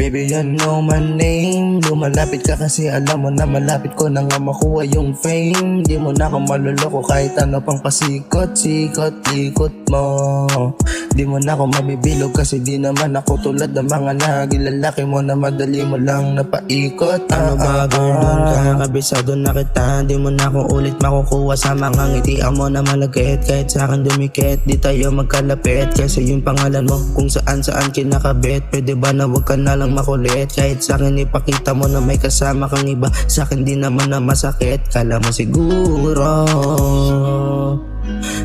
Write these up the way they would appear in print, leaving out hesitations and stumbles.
Baby, you know my name. Lumalapit ka kasi alam mo na malapit ko na nga makuha yung fame. Di mo na ako maluloko kahit ano pang pasikot, sikot, ikot mo. Di mo na ako mabibilog kasi di naman ako tulad ng mga nagilalaki mo na madali mo lang napaikot. Ano ba girl, doon ka kabisado na kita. Di mo na ako ulit makukuha sa mga ngitian mo na malagkit. Kahit sa akin dumikit, di tayo magkalapit. Kasi yung pangalan mo kung saan kinakabit. Pwede ba na wag ka na lang makulit? Kahit sa akin ipakita mo na may kasama kang iba. Sa akin di naman na masakit. Kala mo siguro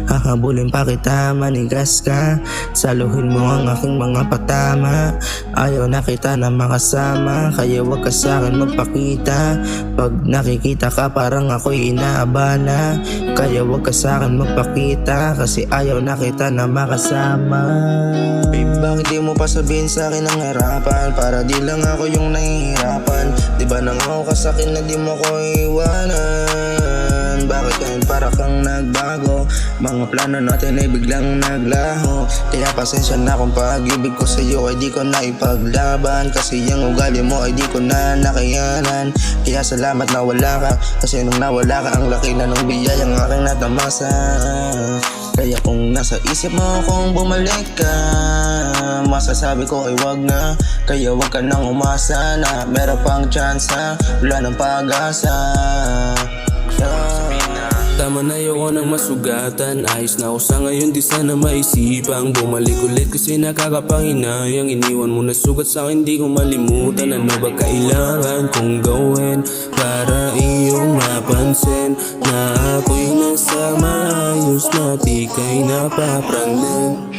hahabulin pa kita, manigas ka. Saluhin mo ang aking mga patama. Ayaw na kita na makasama, kaya wag ka sa'kin magpakita. Pag nakikita ka parang ako'y inaabala. Kaya wag ka sa'kin magpakita, kasi ayaw na kita na makasama. Babe, bakit di mo pa sabihin sa'kin ang harapan? Para di lang ako yung nahihirapan. Di ba nangako ka sa'kin na di mo ko iwanan? Bakit ngayon para kang nagbago? Mga plano natin ay biglang naglaho. Kaya pasensya na kung pag-ibig ko sa'yo ay di ko na ipaglaban. Kasi yung ugali mo ay di ko na nakayanan. Kaya salamat na wala ka, kasi nung nawala ka ang laki na nung biyayang aking natamasa. Kaya kung nasa isip mo kung bumalik ka, masasabi ko ay wag na. Kaya wag ka nang umasa na meron pang tsansa, wala ng pag-asa. Tama na ayoko nang masugatan. Ayos na ako sa ngayon, di sana maisipang bumalik ulit kasi nakakapanginayang. Iniwan mo na sugat sa akin, di ko malimutan. Ano ba kailangan kong gawin para iyong mapansin na ako'y nasa maayos na di ka'y napaprangin?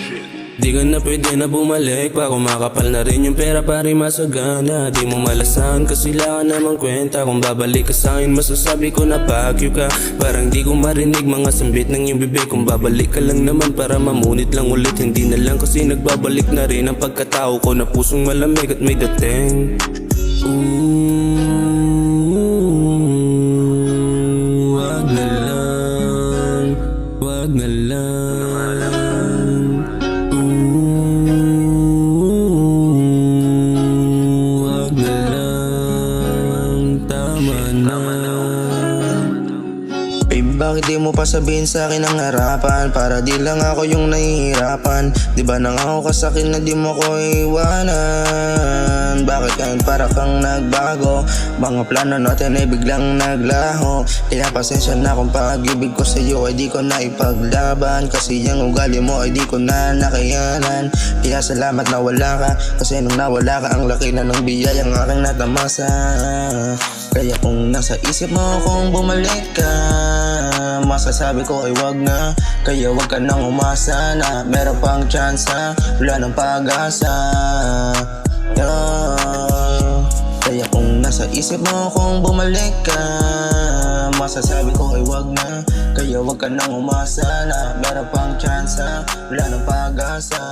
Di ka na pwede na bumalik pa, kumakapal na rin yung pera para masagana. Di mo malasahan kasi lang naman kwenta. Kung babalik ka sa'kin masasabi ko na fuck you ka. Parang di ko marinig mga sambit ng iyong bibig. Kung babalik ka lang naman para mamunit lang ulit. Hindi na lang kasi nagbabalik na rin ang pagkatao ko na pusong malamig at may dating. Wag na lang, wag na lang. Babe, bakit di mo pa sabihin sa'kin ang harapan? Para di lang ako yung nahihirapan. Di ba nangako ka sa'kin na di mo ko iwanan? Bakit ngayon para kang nagbago? Mga plano natin ay biglang naglaho. Kaya pasensya na kung pag-ibig ko sa'yo ay di ko na ipaglaban. Kasi yung ugali mo ay di ko na nakayanan. Kaya salamat na wala ka, kasi nung nawala ka ang laki na ng biyayang aking natamasa. Kaya kung nasa isip mo kung bumalik ka, masasabi ko ay wag na. Kaya wag ka nang umasa na meron pang tsansa, wala ng pag-asa. Kaya kung nasa isip mo kung bumalik ka, masasabi ko ay wag na. Kaya wag ka nang umasa na meron pang tsansa, wala ng pag-asa.